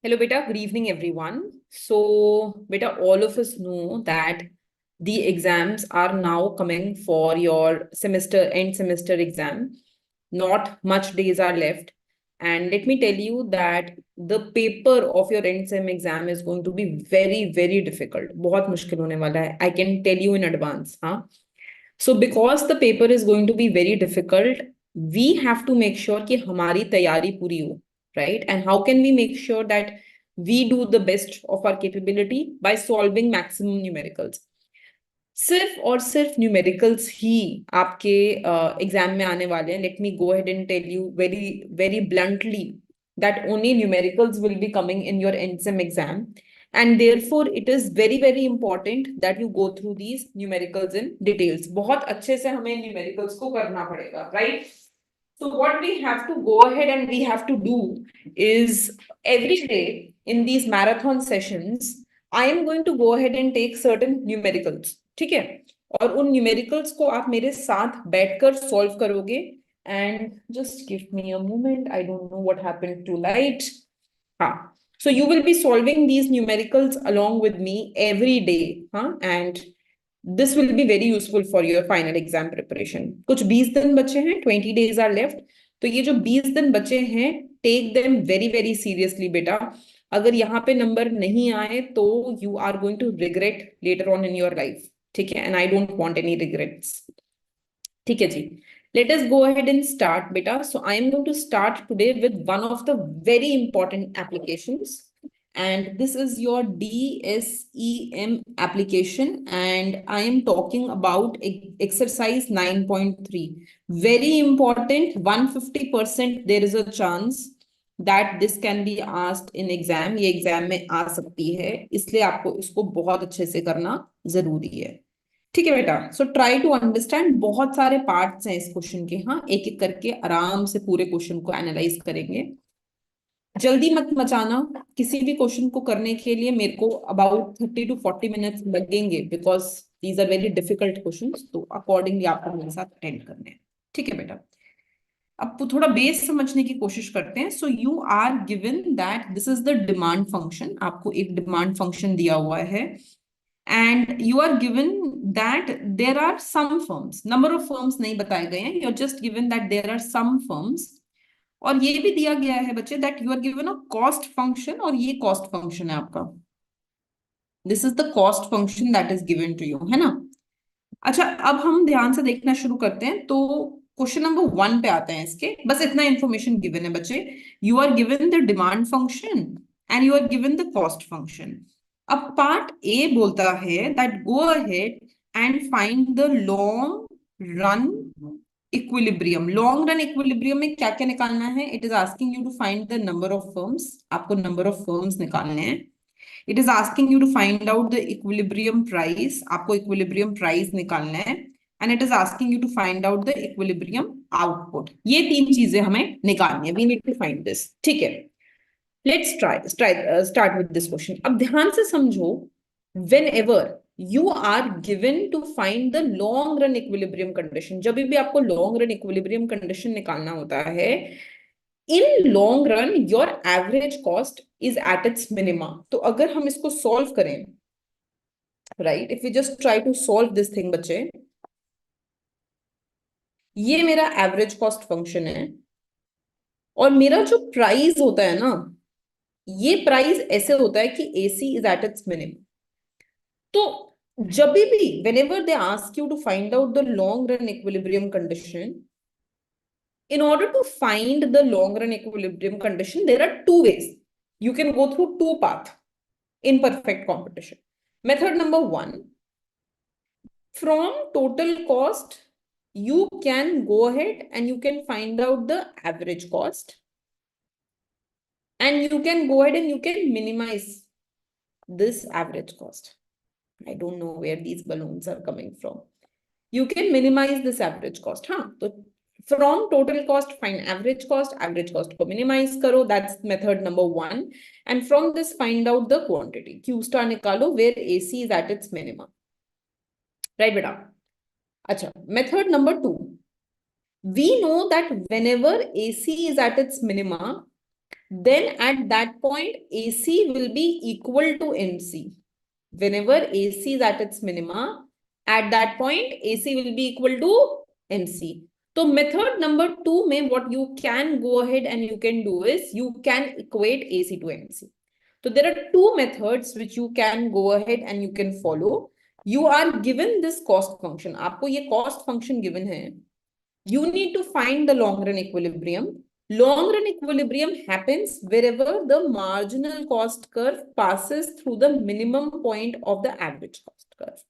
Hello, beta. Good evening, everyone. So, beta, all of us know that the exams are now coming for your end semester exam. Not much days are left. And let me tell you that the paper of your end sem exam is going to be very, very difficult. बहुत मुश्किल होने वाला है. I can tell you in advance. Huh? So, because the paper is going to be very difficult, we have to make sure कि हमारी तैयारी पूरी हो. Right? And how can we make sure that we do the best of our capability by solving maximum numericals? सिर्फ और सिर्फ numericals ही आपके exam में आने वाले हैं. Let me go ahead and tell you very very bluntly that only numericals will be coming in your end exam, and therefore it is very very important that you go through these numericals in details. बहुत अच्छे से हमें numericals को करना पड़ेगा, right? So what we have to go ahead and we have to do is every day in these marathon sessions, I am going to go ahead and take certain numericals. ठीक है? और उन numericals को आप मेरे साथ बैठकर solve करोगे. And just give me a moment, I don't know what happened to light. हाँ, so you will be solving these numericals along with me every day, and this will be very useful for your final exam preparation. कुछ 20 दिन बचे हैं, 20 days are left. तो ये जो 20 दिन बचे हैं, take them very very seriously बेटा. अगर यहाँ पे नंबर नहीं आए तो you are going to regret later on in your life. ठीक है? And I don't want any regrets. ठीक है जी. Let us go ahead and start, beta. So I am going to start today with one of the very important applications. And this is your DSEM application. And I am talking about exercise 9.3. Very important, 150% there is a chance that this can be asked in exam. ये exam में आ सकती है, इसलिए आपको इसको बहुत अच्छे से करना जरूरी है. ठीक है बेटा. So try to understand. बहुत सारे पार्ट्स हैं इस क्वेश्चन के. हाँ, एक एक करके आराम से पूरे क्वेश्चन को एनालाइज करेंगे. जल्दी मत मचाना. किसी भी क्वेश्चन को करने के लिए मेरे को अबाउट 30 to 40 मिनट्स लगेंगे, because these are very difficult questions. तो अकॉर्डिंगली आपको मेरे साथ अटेंड करने हैं. ठीक है बेटा. अब थोड़ा बेस समझने की कोशिश करते हैं. So you are given that this is the demand function. आपको एक डिमांड फंक्शन दिया हुआ है. And you are given that there are some firms. Number of firms नहीं बताए गए हैं. You're just given that there are some firms. और ये भी दिया गया है बच्चे that you are given a cost function, और ये cost function है आपका. This is the cost function that is given to you, है ना? अच्छा, अब हम ध्यान से देखना शुरू करते हैं. तो क्वेश्चन नंबर 1 पे आते हैं. इसके बस इतना इंफॉर्मेशन गिवन है बच्चे. You are given the demand function and you are given the cost function. अब पार्ट ए बोलता है that go ahead and find the long run equilibrium. Long run equilibrium में क्या क्या निकालना है? It is asking you to find the number of firms. आपको number of firms निकालने हैं. It is asking you to find out the equilibrium price. आपको equilibrium price निकालना है. And it is asking you to find out the equilibrium output. ये 3 चीजें हमें निकालनी है. We need to find this. ठीक है. Let's start with this question. अब ध्यान से समझो. Whenever you are given to find the long run equilibrium condition, जब भी आपको long run equilibrium condition निकालना होता है, in long run your average cost is at its minima. तो अगर हम इसको solve करें, right, if we just try to solve this thing बच्चे, ये मेरा average cost function है. और मेरा जो प्राइस होता है ना, ये प्राइस ऐसे होता है कि AC is at its minimum. तो जब भी whenever they ask you to find out the long run equilibrium condition, in order to find the long run equilibrium condition, there are 2 ways. You can go through 2 paths in perfect competition. Method number 1, from total cost, you can go ahead and you can find out the average cost. And you can go ahead and you can minimize this average cost. I don't know where these balloons are coming from. You can minimize this average cost. हाँ, तो from total cost find average cost को minimize करो. That's method number 1. And from this find out the quantity. Q star निकालो where AC is at its minimum. Right बेटा? अच्छा, method number 2. We know that whenever AC is at its minima, then at that point AC will be equal to MC. Whenever AC is at its minima, at that point AC will be equal to MC. So method number 2 में what you can go ahead and you can do is you can equate AC to MC. So there are two methods which you can go ahead and you can follow. You are given this cost function. आपको ये cost function given है. You need to find the long run equilibrium. Long run equilibrium happens wherever the marginal cost curve passes through the minimum point of the average cost curve,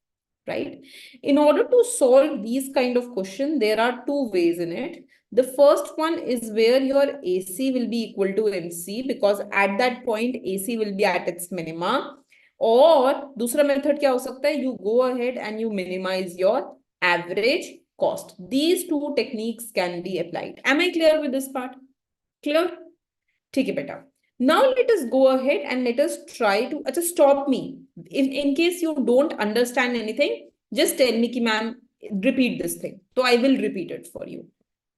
right? In order to solve these kind of questions, there are two ways in it. The first one is where your AC will be equal to MC because at that point AC will be at its minima. और दूसरा method क्या हो सकता है? You go ahead and you minimize your average cost. These two techniques can be applied. Am I clear with this part? Clear? ठीक है बेटा. Now let us go ahead and let us try to just stop me. If in case you don't understand anything, just tell me कि ma'am repeat this thing. So I will repeat it for you.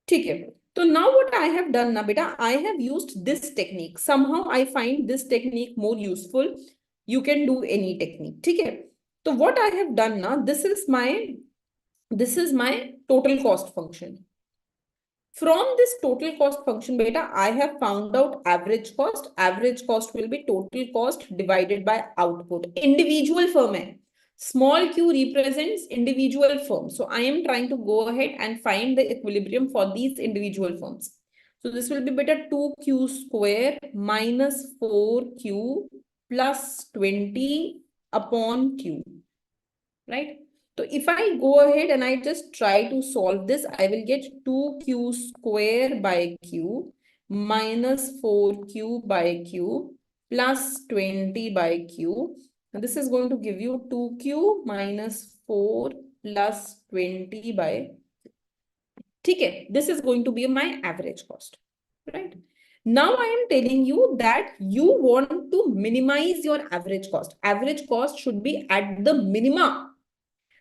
ठीक है. So now what I have done ना बेटा, I have used this technique. Somehow I find this technique more useful. You can do any technique. ठीक है. So what I have done ना, this is my total cost function. From this total cost function, beta, I have found out average cost. Average cost will be total cost divided by output. Individual firm hai. Small q represents individual firms. So I am trying to go ahead and find the equilibrium for these individual firms. So this will be beta 2q square minus 4q plus 20 upon q. Right? So if I go ahead and I just try to solve this, I will get 2q square by q minus 4q by q plus 20 by q. And this is going to give you 2q minus 4 plus 20 by q. Okay, this is going to be my average cost, right? Now I am telling you that you want to minimize your average cost. Average cost should be at the minima.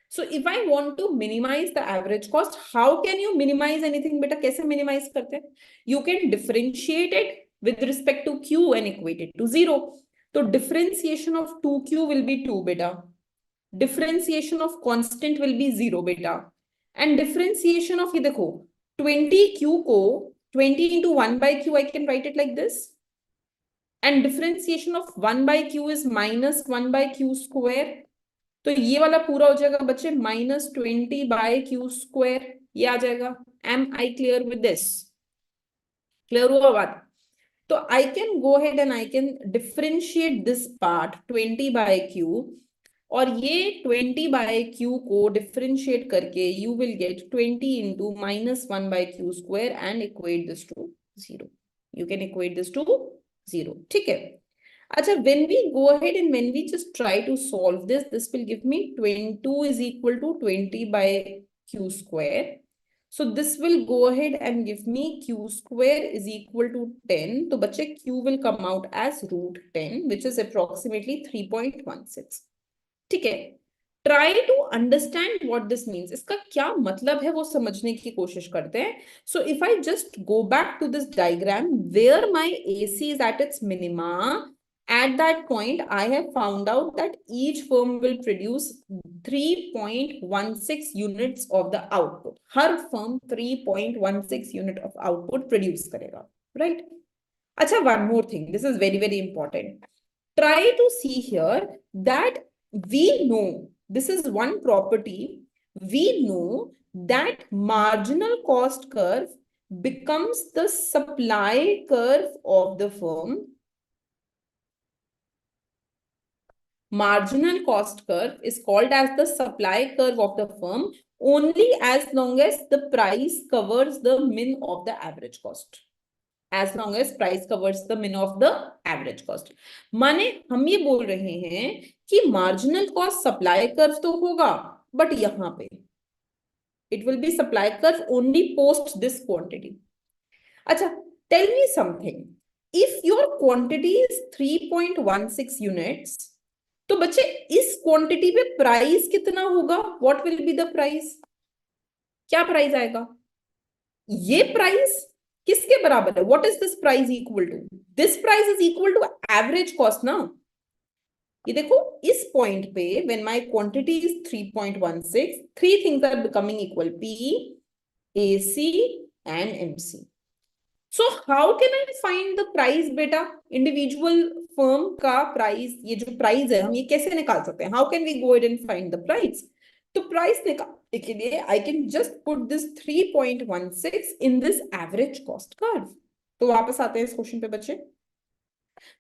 So if I want to minimize the average cost, how can you minimize anything? Beta, kaise minimize karte? You can differentiate it with respect to q and equate it to 0. So differentiation of 2q will be 2 beta. Differentiation of constant will be 0 beta. And differentiation of, ye dekho, 20q ko 20 into 1 by q, I can write it like this. And differentiation of 1 by q is minus 1 by q square. तो ये वाला पूरा हो जाएगा बच्चे -20/q². ये आ जाएगा. Am I clear with this? Clear हुआ बात? तो I can go ahead and I can differentiate this part 20/q और ये 20/q को differentiate करके you will get 20 into -1/q² and equate this to 0. You can equate this to 0. ठीक है. Acha, when we go ahead and when we just try to solve this, this will give me 22 is equal to 20/q². So this will go ahead and give me q² is equal to 10. So bache q will come out as √10, which is approximately 3.16. ठीक है. Try to understand what this means. इसका क्या मतलब है वो समझने की कोशिश करते हैं. So if I just go back to this diagram where my AC is at its minima, at that point, I have found out that each firm will produce 3.16 units of the output. Her firm 3.16 unit of output produce करेगा, right? अच्छा, one more thing. This is very, very important. Try to see here that we know, this is one property, we know that marginal cost curve becomes the supply curve of the firm. Marginal cost curve is called as the supply curve of the firm only as long as the price covers the min of the average cost. As long as price covers the min of the average cost. माने हम ये बोल रहे हैं कि marginal cost supply curve तो होगा, but यहाँ पे it will be supply curve only post this quantity. अच्छा, tell me something. If your quantity is 3.16 units, तो बच्चे इस क्वांटिटी पे प्राइस कितना होगा? What will be the price? क्या प्राइस आएगा? ये प्राइस किसके बराबर है? What is this price equal to? This price is equal to average cost ना। ये देखो इस पॉइंट पे when my quantity is 3.16, three things are becoming equal, P, AC and MC. So how can I find the price बेटा? Individual firm का price, ये जो price है हम ये कैसे निकाल सकते हैं? How can we go and find the price? तो प्राइस निकालने के लिए I can just put this 3.16 in this average cost curve. तो वापस आते हैं इस क्वेश्चन पे बच्चे.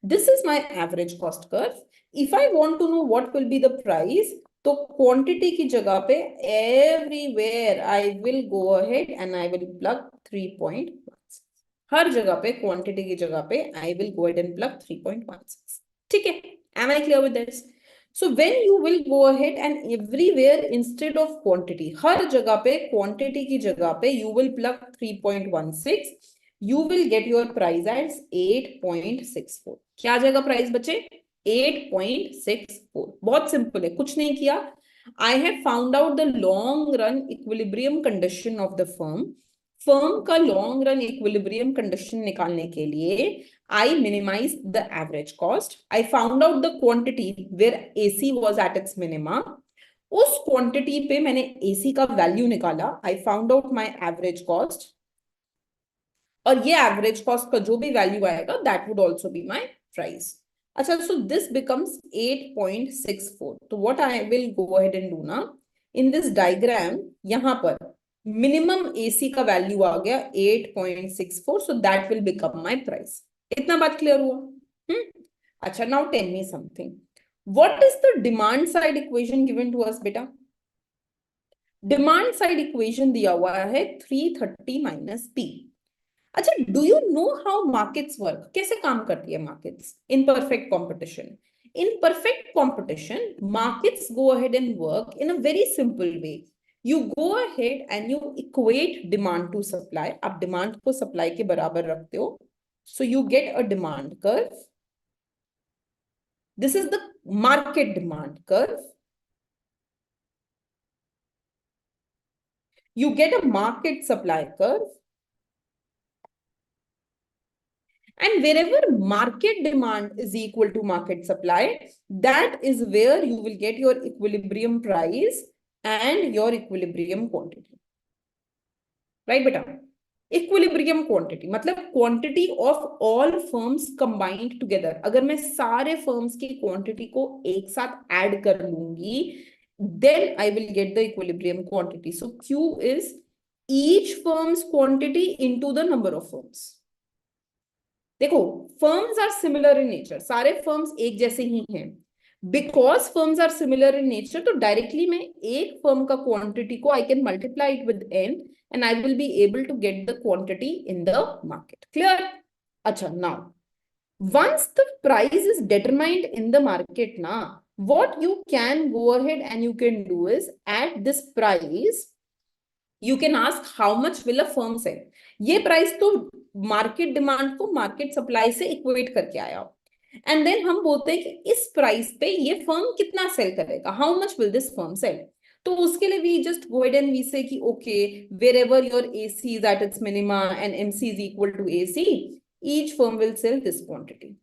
This is my average cost curve. If I want to know what will be the price, तो क्वांटिटी की जगह पे everywhere I will go ahead and I will plug 3.16. हर जगह पे क्वांटिटी की जगह पे I will go ahead and plug 3.16. ठीक है? Am I clear with this? So when you will go ahead and everywhere instead of quantity, हर जगह पे quantity की जगह पे you will plug 3.16, you will get your price as 8.64. क्या आ जाएगा price बच्चे? 8.64. बहुत सिंपल है, कुछ नहीं किया. I have found out the long run equilibrium condition of the firm. Firm का लॉन्ग रन इक्विलिब्रियम कंडीशन निकालने के लिए I minimized the average cost. I found out the quantity where AC was at its minima. उस quantity पे मैंने AC का value निकाला. I found out my average cost. और ये एवरेज कॉस्ट का जो भी वैल्यू आएगा that would also be my price. अच्छा, so this becomes 8.64. तो what I will go ahead and do ना, in this diagram यहाँ पर मिनिमम AC का वैल्यू आ गया 8.64. so that will become my price. इतना बात क्लियर हुआ? अच्छा, now tell me something. What is the demand side equation given to us बेटा? डिमांड साइड इक्वेशन दिया हुआ है 330 माइनस पी. अच्छा, do you know how markets work? कैसे काम करती है markets in perfect competition? In perfect competition markets go ahead and work in a very simple way. You go ahead and you equate demand to supply. आप demand को supply के बराबर रखते हो. So you get a demand curve. This is the market demand curve. You get a market supply curve. And wherever market demand is equal to market supply, that is where you will get your equilibrium price and your equilibrium quantity. Right, beta? Equilibrium quantity मतलब quantity of all firms combined together. अगर मैं सारे firms की quantity को एक साथ add कर लूंगी, then I will get the equilibrium quantity. So Q is each firm's quantity into the number of firms. देखो, firms are similar in nature. सारे firms एक जैसे ही हैं. Because firms are similar in nature, तो directly मैं एक firm का quantity को I can multiply it with n and I will be able to get the quantity in the market. Clear? अच्छा, now once the price is determined in the market na, what you can go ahead and you can do is at this price you can ask how much will a firm sell. ये price तो market demand को market supply से equate करके आया. And then हम बोलते हैं कि इस प्राइस पे ये फर्म कितना सेल करेगा, how much will this firm sell. तो उसके लिए we just go and we say कि okay, wherever your AC is at its minima and MC is equal to AC, each firm will sell this quantity.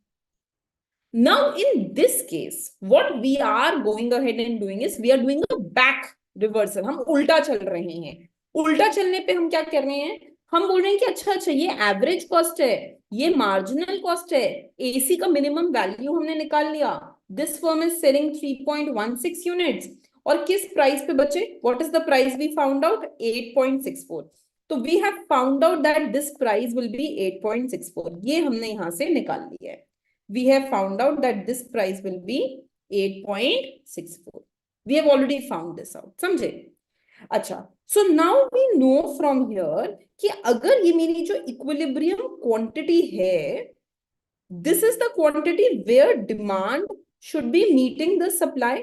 Now in this case what we are going ahead and doing is we are doing a back reversal. हम उल्टा चल रहे हैं. उल्टा चलने पे हम क्या कर रहे हैं? हम बोल रहे हैं कि अच्छा ये एवरेज कॉस्ट है, ये मार्जिनल कॉस्ट है, एसी का मिनिमम वैल्यू हमने निकाल लिया. This firm is selling 3.16 units. और किस प्राइस पे बचे? What is the price we found out? 8.64. तो we have found out that this price will be 8.64. ये हमने यहां से निकाल लिया है. We have found out that this price will be 8.64. We have already found this out. समझे? अच्छा, so now we know from here कि अगर ये मेरी जो equilibrium quantity है, this is the quantity where demand should be meeting the supply.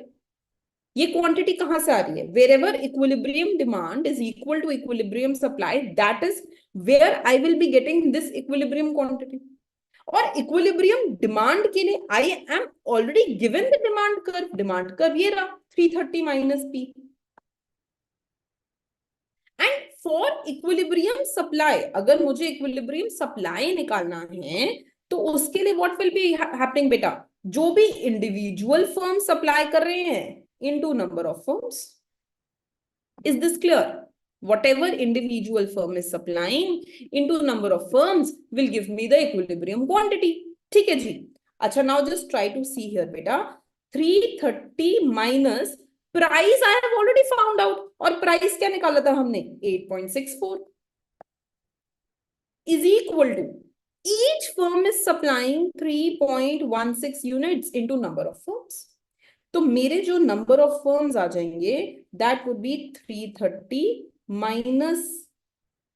ये quantity कहाँ से आ रही है? Wherever equilibrium demand is equal to equilibrium supply, that is where I will be getting this equilibrium quantity. और equilibrium demand के लिए I am already given the demand curve. Demand curve ये रहा 330 minus P. And for equilibrium supply, अगर मुझे equilibrium supply निकालना है तो उसके लिए व्हाट विल बी हैपनिंग बेटा, जो भी इंडिविजुअल फर्म सप्लाई कर रहे हैं into number of firms. Is this clear? Whatever individual firm is supplying into number of firms will give me the equilibrium quantity. ठीक है जी. अच्छा, now just try to see here बेटा. 330 minus price I have already found out. और price क्या निकाला था हमने? 8.64 is equal to each firm is supplying 3.16 units into number of firms. तो मेरे जो नंबर ऑफ फर्म्स आ जाएंगे that would be 330 minus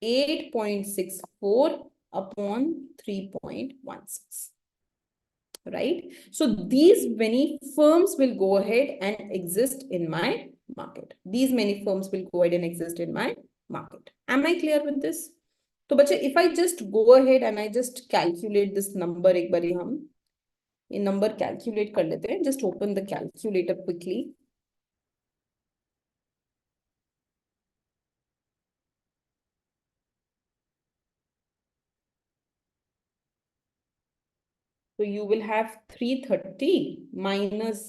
8.64 upon 3.16. Right? So these many firms will go ahead and exist in my market. These many firms will go ahead and exist in my market. Am I clear with this? तो बच्चे, if I just go ahead and I just calculate this number, एक बारी हम ये number calculate कर लेते हैं. Just open the calculator quickly. So you will have 330 minus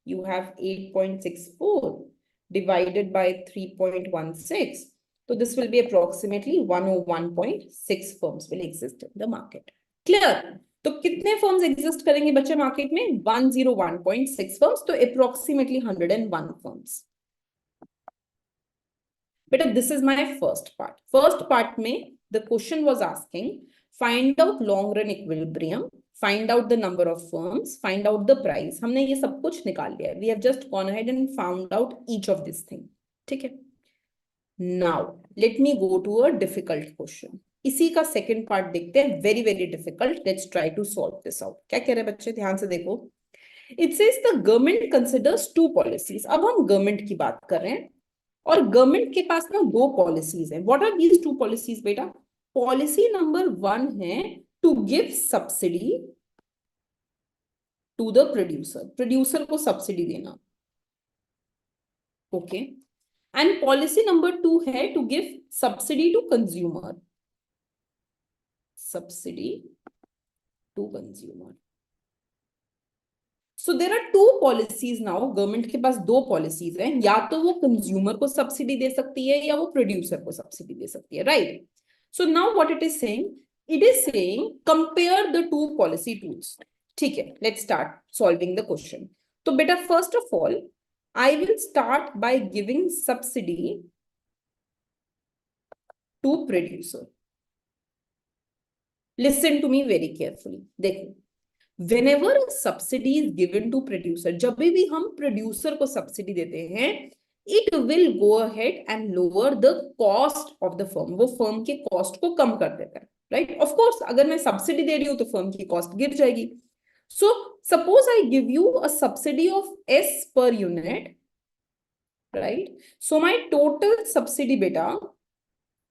you have 8.64 divided by 3.16. So this will be approximately 101.6 firms will exist in the market. Clear? तो कितने firms exist करेंगे बच्चे मार्केट में? 101.6 firms. तो approximately 101 firms. बेटा this is my first part. First part में the question was asking find out long run equilibrium, find out the number of firms, find out the price. हमने ये सब कुछ निकाल लिया है. We have just gone ahead and found out each of this thing. ठीक है. Now let me go to a difficult question. इसी का सेकंड पार्ट देखते हैं. Very very difficult. Let's try to solve this out. क्या कह रहे हैं बच्चे? ध्यान से देखो. It says the government considers two policies. अब हम गवर्नमेंट की बात कर रहे हैं और गवर्नमेंट के पास ना दो पॉलिसीज हैं. What are these two policies बेटा? पॉलिसी नंबर 1 है to give subsidy to the producer. Producer को सब्सिडी देना. ओके. एंड पॉलिसी नंबर 2 है to give subsidy to consumer. Subsidy to consumer. So there are two policies now. Government के पास दो policies हैं. या तो वो कंज्यूमर को सब्सिडी दे सकती है या वो प्रोड्यूसर को सब्सिडी दे सकती है. Right? So now what it is saying, it is saying compare the two policy tools. ठीक है. Let's start solving the question. तो बेटा first of all I will start by giving subsidy to producer. Listen to me very carefully. देखो, whenever a subsidy is given to producer, जब भी हम producer को subsidy देते हैं, it will go ahead and lower the cost of the firm. वो firm के cost को कम कर देता है. राइट? ऑफ कोर्स अगर मैं सब्सिडी दे रही हूं तो फर्म की कॉस्ट गिर जाएगी. So suppose I give you a subsidy of S per unit. Right? So my total subsidy बेटा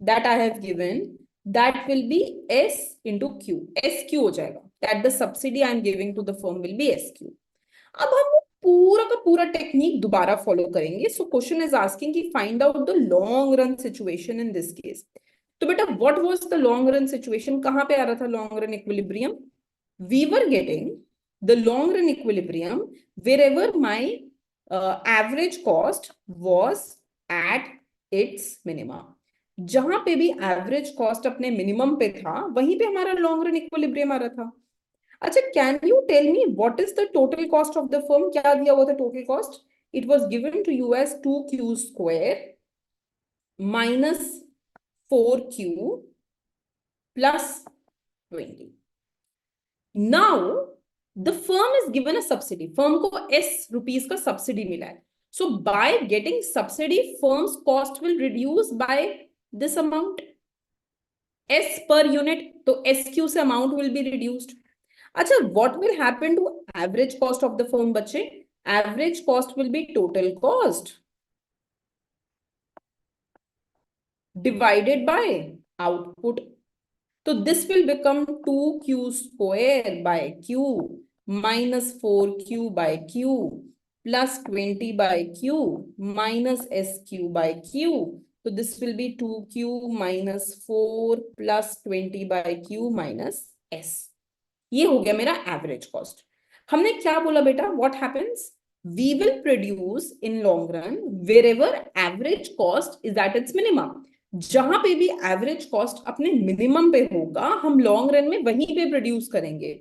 that I have given, that will be S into Q. SQ हो जाएगा. That the subsidy I am giving to the firm will be SQ. अब हम पूरा का पूरा technique दोबारा follow करेंगे. सो क्वेश्चन इज आस्किंग कि find out the long run situation in this case. तो बेटा what was the long run situation? कहां पे आ रहा था long run equilibrium? We were getting the long run equilibrium wherever my average cost was at its minimum. जहां पे भी एवरेज कॉस्ट अपने मिनिमम पे था वहीं पे हमारा लॉन्ग रन इक्विलिब्रियम आ रहा था. अच्छा, can you tell me what is the total cost of the firm? क्या दिया हुआ था total cost? It was given to you as 2Q square minus 4Q plus 20. Now the firm is given a subsidy. Firm को S rupees का subsidy मिला है. So by getting subsidy, firm's cost will reduce by this amount, S per unit. तो SQ से amount will be reduced. अच्छा, what will happen to average cost of the firm बच्चे? Average cost will be total cost divided by output. So this will become 2Q square by Q minus 4Q by Q plus 20 by Q minus SQ by Q तो this will be 2q minus 4 plus 20 by q minus s। ये हो गया मेरा average cost. हमने क्या बोला बेटा, what happens, we will produce in long run wherever average cost is at its minimum. जहां पे भी एवरेज कॉस्ट अपने मिनिमम पे होगा हम लॉन्ग रन में वहीं पे प्रोड्यूस करेंगे।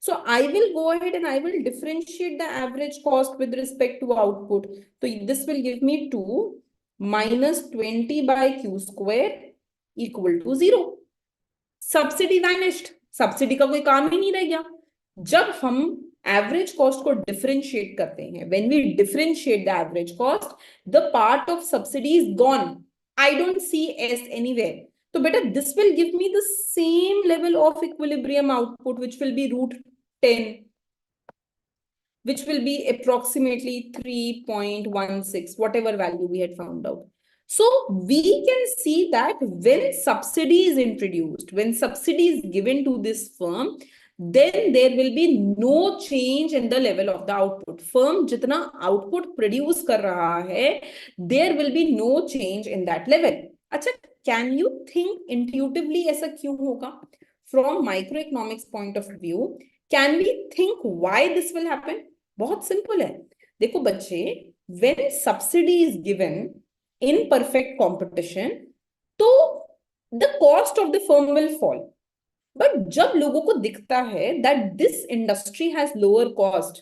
So I will go ahead and I will differentiate the average cost with respect to output. So this will give me 2 minus 20 by q square equal to 0. Subsidy vanished. Subsidy का कोई काम ही नहीं रह गया। जब हम average cost को differentiate करते हैं, when we differentiate the average cost, the part of subsidy is gone. I don't see S anywhere. तो बेटा this will give me the same level of equilibrium output, which will be root 10, which will be approximately 3.16, whatever value we had found out. So we can see that when subsidy is introduced, when subsidy is given to this firm, then there will be no change in the level of the output. Firm jitna output produce kar raha hai, there will be no change in that level. Acha, can you think intuitively aisa kyun hoga? From microeconomics point of view, can we think why this will happen? बहुत simple है। देखो बच्चे, when subsidy is given in perfect competition, तो the cost of the firm will fall. But जब लोगों को दिखता है that this industry has lower cost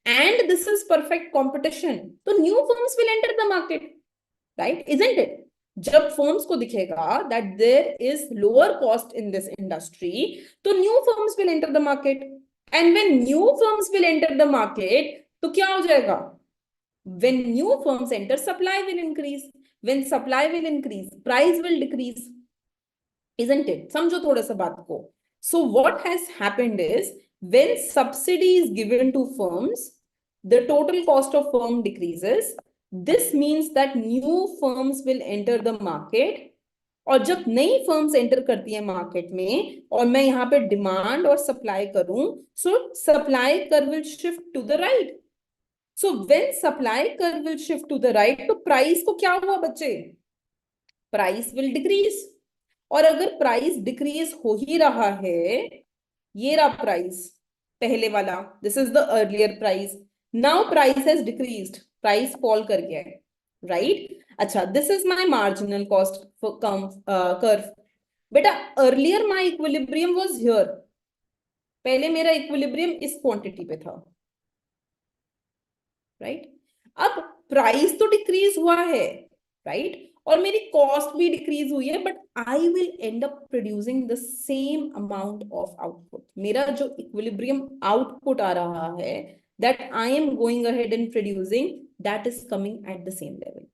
and this is perfect competition, तो new firms will enter the market, right? Isn't it? जब firms को दिखेगा that there is lower cost in this industry, तो new firms will enter the market. And when new firms will enter the market, तो क्या हो जाएगा? When new firms enter, supply will increase. When supply will increase, price will decrease. Isn't it? समझो थोड़ा सा बात को. So what has happened is, when subsidy is given to firms, the total cost of firm decreases. This means that new firms will enter the market. और जब नई firms enter करती है मार्केट में और मैं यहाँ पे डिमांड और सप्लाई करूं, so supply curve will shift to the right. So when supply curve will shift to the right, तो प्राइस को क्या हुआ बच्चे? Price will decrease. और अगर प्राइस डिक्रीज हो ही रहा है, ये रहा प्राइस पहले वाला, this is the earlier price, now price has decreased, price fall कर गया है, राइट? अच्छा, this is my marginal cost curve. बेटा earlier my equilibrium was here, पहले मेरा इक्विलिब्रियम इस क्वांटिटी पे था, राइट? अब प्राइस तो डिक्रीज हुआ है, राइट? और मेरी कॉस्ट भी डिक्रीज हुई है, but I will and up producing the same amount of output. मेरा जो इक्विलिब्रियम आउटपुट आ रहा है, that I am going ahead and producing, that is coming at the same level.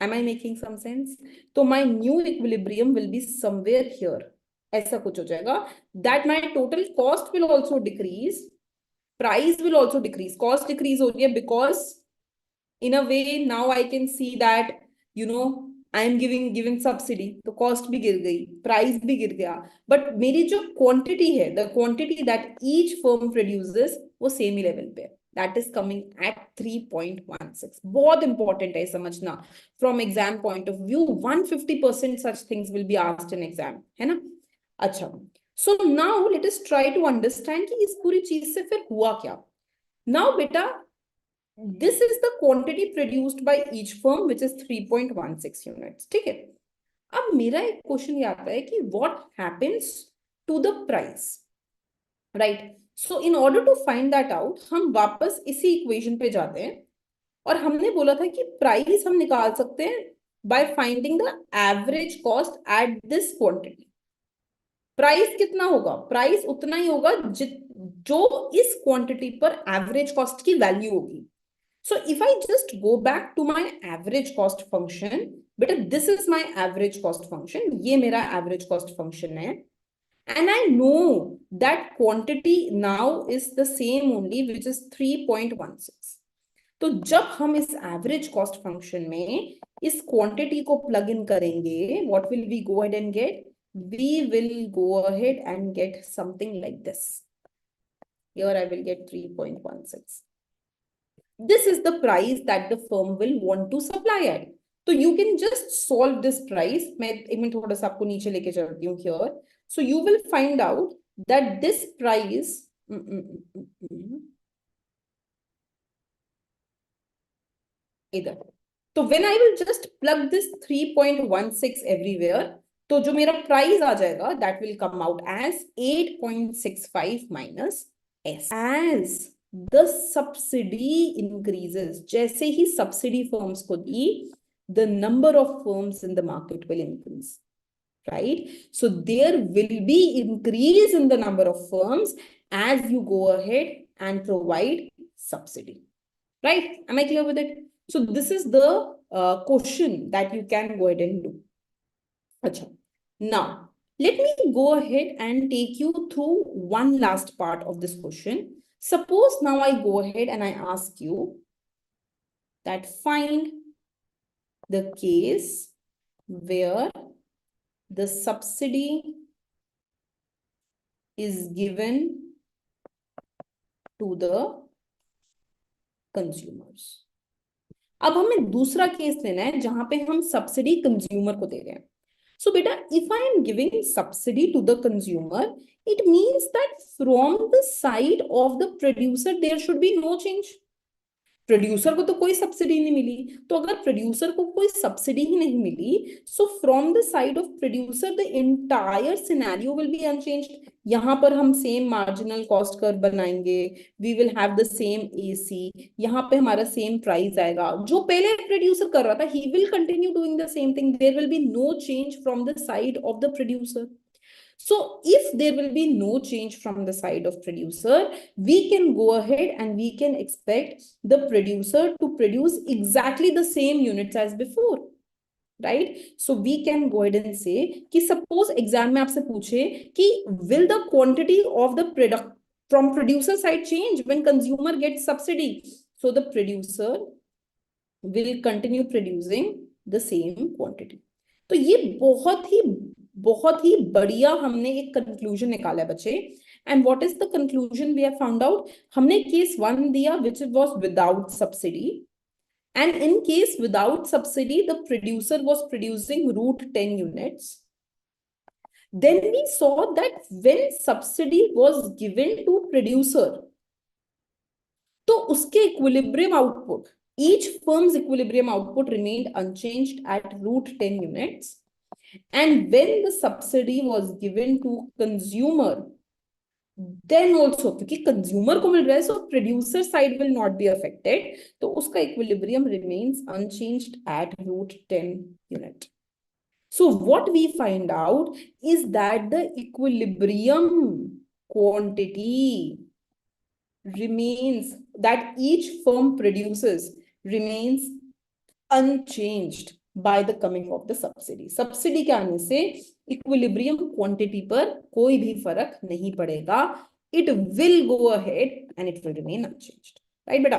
Am I making some sense? So my new equilibrium will be somewhere here. ऐसा कुछ हो जाएगा, that my total cost will also decrease, price will also decrease. Cost decrease हो रही है because in a way now I can see that, you know, I am giving subsidy, तो cost भी गिर गई, price भी गिर गया, but मेरी जो quantity है, the quantity that each firm produces, वो same ही level पे है, that is coming at 3.16. बहुत important है समझना, from exam point of view 150% such things will be asked in exam, है ना? अच्छा, so now let us try to understand कि इस पूरी चीज से फिर हुआ क्या। Now बेटा, this is the quantity produced by each firm, which is 3.16 units. ठीक है? अब मेरा एक क्वेश्चन ये आता है कि what happens to the price, right? So in order to find that out, हम वापस इसी इक्वेशन पे जाते हैं और हमने बोला था कि प्राइस हम निकाल सकते हैं by finding the average cost at this quantity. Price कितना होगा? प्राइस उतना ही होगा जो इस क्वांटिटी पर एवरेज कॉस्ट की वैल्यू होगी। So if I just go back to my average cost function, beta this is my average cost function, ये मेरा average cost function है, and I know that quantity now is the same only, which is 3.16. तो जब हम इस average cost function में इस quantity को plug in करेंगे, what will we go ahead and get? We will go ahead and get something like this. Here I will get 3.16. This is the price that the firm will want to supply at. तो you can just solve this price. मैं एक minute थोड़ा सा आपको नीचे लेके चलती हूँ here. So you will find out that this price इधर. तो when I will just plug this 3.16 everywhere, तो जो मेरा प्राइस आ जाएगा that will come out as 8.65 minus S. As the subsidy increases, जैसे ही सब्सिडी फर्म्स को दी, the number of firms in the market will increase, right? So there will be increase in the number of firms as you go ahead and provide subsidy, right? Am I clear with it? So this is the question that you can go ahead and do. Achha. Now let me go ahead and take you through one last part of this question. Suppose now I go ahead and I ask you that find the case where the subsidy is given to the consumers. अब हमें दूसरा case लेना है जहां पे हम subsidy consumer को दे रहे हैं. So beta, if I am giving subsidy to the consumer, it means that from the side of the producer there should be no change. Producer को तो कोई सब्सिडी नहीं मिली, तो अगर प्रोड्यूसर को कोई सब्सिडी ही नहीं मिली, so from the side of producer the entire scenario will be unchanged. यहाँ पर हम सेम मार्जिनल कॉस्ट कर्व बनाएंगे, we will have the same AC, यहाँ पे हमारा सेम प्राइस आएगा. जो पहले प्रोड्यूसर कर रहा था he will continue doing the same thing. There will be no change from the side of the producer. So if there will be no change from the side of producer, we can go ahead and we can expect the producer to produce exactly the same units as before, right? So we can go ahead and say कि suppose exam में आपसे पूछे कि will the quantity of the product from producer side change when consumer gets subsidy? So the producer will continue producing the same quantity. तो ये बहुत ही बढ़िया हमने एक कंक्लूजन निकाला है बच्चे. And what is the conclusion we have found out? हमने केस 1 दिया which was without subsidy, and in case without subsidy the producer was producing √10 units. Then we saw that when subsidy was given to producer, तो उसके equilibrium output, each firm's equilibrium output remained unchanged at √10 units. And when the subsidy was given to consumer, then also क्योंकि consumer को मिल रहा है, so producer side will not be affected, तो उसका equilibrium remains unchanged at √10 unit. So what we find out is that the equilibrium quantity remains, that each firm produces, remains unchanged by the coming of the subsidy. Subsidy के आने से equilibrium quantity पर कोई भी फर्क नहीं पड़ेगा. It will go ahead and it will remain unchanged. Right बेटा?